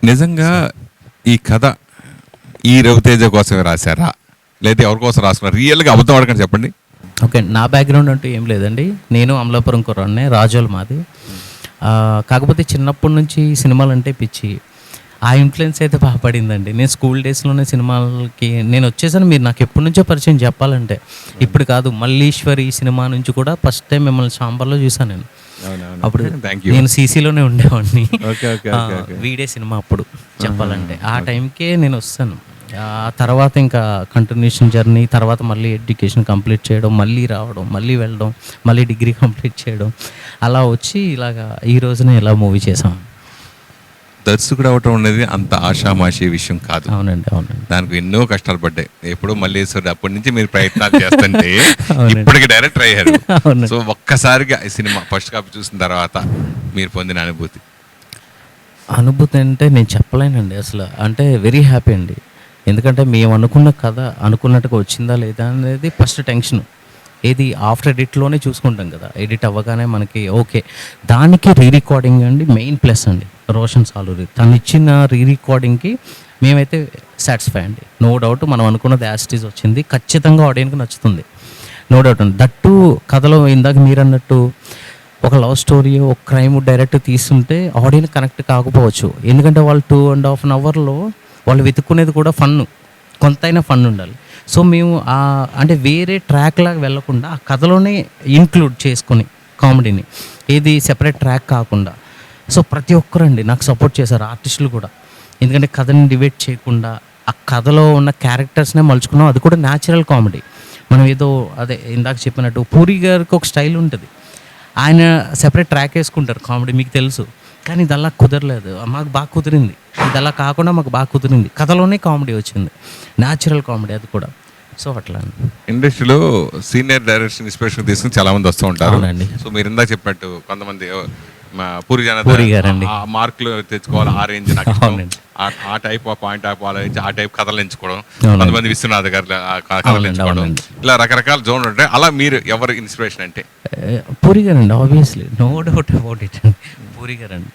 నిజంగా ఈ కథ ఈ రవితేజ కోసమే రాశారా, లేదా ఎవరి కోసం రాసుకున్నారు? రియల్గా అబద్ధం ఆడకండి, చెప్పండి. ఓకే, నా బ్యాక్గ్రౌండ్ అంటూ ఏం లేదండి. నేను అమలాపురం కుర్రాడినే, రాజోల్ మాది. కాకపోతే చిన్నప్పటి నుంచి సినిమాలు అంటే పిచ్చి. ఆ ఇన్ఫ్లుయెన్స్ అయితే బాగా పడిందండి. నేను స్కూల్ డేస్లోనే సినిమాలకి నేను వచ్చేసాను. మీరు నాకు ఎప్పటి నుంచో పరిచయం చెప్పాలంటే, ఇప్పుడు కాదు, మల్లీశ్వరి సినిమా నుంచి కూడా ఫస్ట్ టైం మిమ్మల్ని చాంబర్లో చూసాను నేను. అప్పుడు నేను సీసీలోనే ఉండేవాడిని. వీడే సినిమా అప్పుడు చెప్పాలంటే ఆ టైంకే నేను వస్తాను. ఆ తర్వాత ఇంకా కంటిన్యూషన్ జర్నీ, తర్వాత మళ్ళీ ఎడ్యుకేషన్ కంప్లీట్ చేయడం, మళ్ళీ రావడం, మళ్ళీ వెళ్ళడం, మళ్ళీ డిగ్రీ కంప్లీట్ చేయడం, అలా వచ్చి ఇలాగా ఈ రోజున ఇలా మూవీ చేసాం. దర్శకుడు అవటం అనేది అంత ఆషామాషి విషయం కాదు. అవునండి, అవునండి. దానికి ఎన్నో కష్టాలు పడ్డాయి. ఎప్పుడో మల్లేశ్వరి అప్పటి నుంచి మీరు ప్రయత్నాలు చేస్తుంటే ఇప్పటికి డైరెక్టర్ అయ్యారు. సో ఒక్కసారిగా ఈ సినిమా ఫస్ట్ కాపీ చూసిన తర్వాత మీరు పొందిన అనుభూతి అంటే నేను చెప్పలేనండి అసలు. అంటే వెరీ హ్యాపీ అండి. ఎందుకంటే మేము అనుకున్న కథ అనుకున్నట్టుగా వచ్చిందా లేదా అనేది ఫస్ట్ టెన్షన్. ఏది ఆఫ్టర్ ఎడిట్లోనే చూసుకుంటాం కదా, ఎడిట్ అవ్వగానే మనకి ఓకే. దానికి రీ రికార్డింగ్ అండి మెయిన్ ప్లస్ అండి. రోషన్ సాలూరి తను ఇచ్చిన రీ రికార్డింగ్కి మేమైతే సాటిస్ఫై అండి. నో డౌట్ మనం అనుకున్నది యాస్టీజ్ వచ్చింది, ఖచ్చితంగా ఆడియన్కి నచ్చుతుంది, నో డౌట్ అండి. దట్టు కథలో ఇందాక మీరు అన్నట్టు ఒక లవ్ స్టోరీ, ఒక క్రైమ్ డైరెక్ట్ తీస్తుంటే ఆడియన్ కనెక్ట్ కాకపోవచ్చు. ఎందుకంటే వాళ్ళు 2.5 అవర్లో వాళ్ళు వెతుక్కునేది కూడా ఫన్ను, కొంతైనా ఫన్ ఉండాలి. సో మేము అంటే వేరే ట్రాక్ లాగా వెళ్ళకుండా ఆ కథలోనే ఇంక్లూడ్ చేసుకొని కామెడీని, ఏది సెపరేట్ ట్రాక్ కాకుండా. సో ప్రతి ఒక్కరండి నాకు సపోర్ట్ చేశారు, ఆర్టిస్టులు కూడా. ఎందుకంటే కథని డివైడ్ చేయకుండా ఆ కథలో ఉన్న క్యారెక్టర్స్నే మలుచుకున్నాం. అది కూడా న్యాచురల్ కామెడీ. మనం ఏదో అదే ఇందాక చెప్పినట్టు పూరి గారికి ఒక స్టైల్ ఉంటుంది, ఆయన సెపరేట్ ట్రాక్ వేసుకుంటారు కామెడీ, మీకు తెలుసు. కానీ ఇది అలా కుదరలేదు, మాకు బాగా కుదిరింది. ఇది అలా కాకుండా మాకు బాగా కుదిరింది, కథలోనే కామెడీ వచ్చింది, న్యాచురల్ కామెడీ అది కూడా. సో అట్లా ఇండస్ట్రీలో సీనియర్ డైరెక్షన్ ఇన్స్పిరేషన్ తీసుకుని చాలా మంది వస్తూ ఉంటారు. సో మీరు ఇందాక చెప్పినట్టు కొంతమంది పూరి గారండి మార్కులు తెచ్చుకోవాలి, ఆ రేంజ్ నాకు ఆ టైప్ ఆఫ్ పాయింట్ ఆఫ్ ఆలోచించి ఆ టైప్ కథలు ఎంచుకోవడం, కొంతమంది విశ్వనాథ్ గారు కథలు ఎంచుకోవడం, ఇలా రకరకాల జోన్ ఉంటాయి. అలా మీరు ఎవరు ఇన్స్పిరేషన్ అంటే? పూరి గారండి, obviously, no doubt about it అండి. పూరి గారండి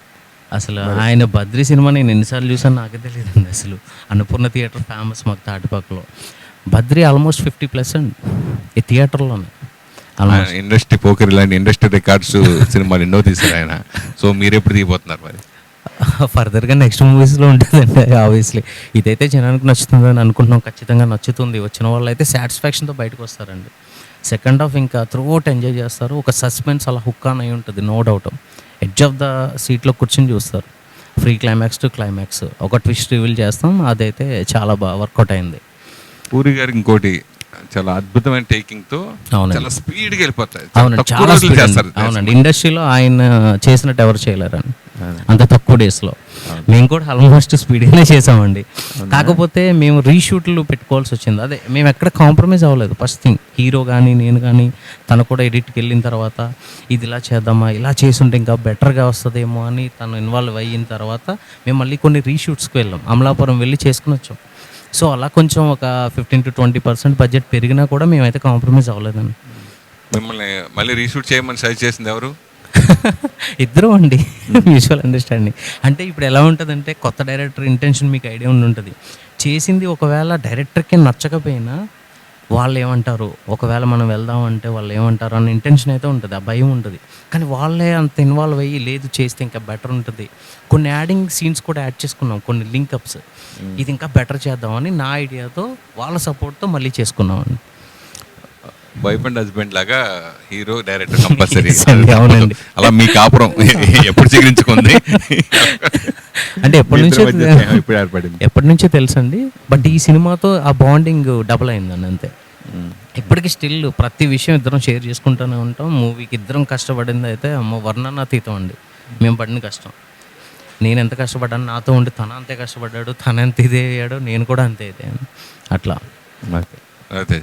అసలు. ఆయన బద్రీ సినిమా నేను ఎన్నిసార్లు చూసాను నాకే తెలియదండి అసలు. అన్నపూర్ణ థియేటర్ ఫేమస్ మాకు తాటిపాకలో. బద్రీ ఆల్మోస్ట్ 50+ అండి ఈ థియేటర్లోనే. ఇండస్ట్రీ పోకర్ ఇలాంటి ఇండస్ట్రీ రికార్డ్స్ సినిమాలు ఎన్నో తీశారు ఆయన. సో మీరు ఎప్పుడు దిగిపోతున్నారు మరి? ఫర్దర్గా నెక్స్ట్ మూవీస్లో ఉంటుందండి ఆబ్వియస్లీ. ఇదైతే జనానికి నచ్చుతుందని అనుకుంటున్నాం, ఖచ్చితంగా నచ్చుతుంది. వచ్చిన వాళ్ళు అయితే సాటిస్ఫాక్షన్తో బయటకు వస్తారండి. సెకండ్ హాఫ్ ఇంకా త్రూ అవుట్ ఎంజాయ్ చేస్తారు. ఒక సస్పెన్స్ అలా హుక్ ఆన్ అయి ఉంటుంది, no doubt. Edge of the సీట్లో కూర్చొని చూస్తారు. ఫ్రీ క్లైమాక్స్ టు క్లైమాక్స్ ఒక ట్విస్ట్ రివీల్ చేస్తాం, అదైతే చాలా బాగా వర్కౌట్ అయింది. పూరి గారు ఇంకోటి చాలా అద్భుతమైన టేకింగ్ తో చాలా స్పీడ్గా వెళ్ళిపోతాయి. అవునండి, చాలా స్పీడ్ చేస్తారు. అవునండి, ఇండస్ట్రీలో ఆయన చేసినట్టు ఎవరు చేయలేరండి అంత తక్కువ డేస్లో. మేము కూడా ఆల్మోస్ట్ స్పీడ్గానే చేసామండి. కాకపోతే మేము రీషూట్లు పెట్టుకోవాల్సి వచ్చింది. అదే మేము ఎక్కడ కాంప్రమైజ్ అవ్వలేదు. ఫస్ట్ థింగ్ హీరో కానీ నేను కానీ తను కూడా ఎడిట్కి వెళ్ళిన తర్వాత ఇది ఇలా చేద్దామా, ఇలా చేసుంటే ఇంకా బెటర్గా వస్తుందేమో అని తను ఇన్వాల్వ్ అయిన తర్వాత మేము మళ్ళీ కొన్ని రీషూట్స్కి వెళ్ళాం. అమలాపురం వెళ్ళి చేసుకుని వచ్చాం. సో అలా కొంచెం ఒక 15 to 20% బడ్జెట్ పెరిగినా కూడా మేమైతే కాంప్రమైజ్ అవ్వలేదండి. మిమ్మల్ని మళ్ళీ రీషూట్ చేయమని సజెస్ట్ చేసింది ఎవరు? ఇద్దరు అండి, మ్యూచువల్ అండర్స్టాండింగ్. అంటే ఇప్పుడు ఎలా ఉంటుందంటే కొత్త డైరెక్టర్ ఇంటెన్షన్ మీకు ఐడియా ఉంటుంది. చేసింది ఒకవేళ డైరెక్టర్కి నచ్చకపోయినా వాళ్ళు ఏమంటారు, ఒకవేళ మనం వెళ్దామంటే వాళ్ళు ఏమంటారు అన్న ఇంటెన్షన్ అయితే ఉంటుంది, ఆ భయం ఉంటుంది. కానీ వాళ్ళే అంత ఇన్వాల్వ్ అయ్యి లేదు చేస్తే ఇంకా బెటర్ ఉంటుంది. కొన్ని యాడింగ్ సీన్స్ కూడా యాడ్ చేసుకున్నాం, కొన్ని లింకప్స్, ఇది ఇంకా బెటర్ చేద్దామని నా ఐడియాతో వాళ్ళ సపోర్ట్తో మళ్ళీ చేసుకున్నామండి. వైఫ్ అండ్ హస్బెండ్ లాగా హీరో డైరెక్టర్ కంపల్సరీ. అవునండి, అలా మీ కాపురం ఎప్పుడు చిగురించుకుంది? అంటే ఎప్పటి నుంచో తెలుసు అండి. బట్ ఈ సినిమాతో ఆ బాండింగ్ డబుల్ అయిందండి అంతే. ఇప్పటికీ స్టిల్ ప్రతి విషయం ఇద్దరం షేర్ చేసుకుంటూనే ఉంటాం. మూవీకి ఇద్దరం కష్టపడింది అయితే వర్ణనాతీతం అండి. మేము పడిన కష్టం, నేను ఎంత కష్టపడ్డాను, నాతో ఉండి తన అంతే కష్టపడ్డాడు, తన ఎంత ఇదే అయ్యాడో నేను కూడా అంతే ఇదే అట్లా. అయితే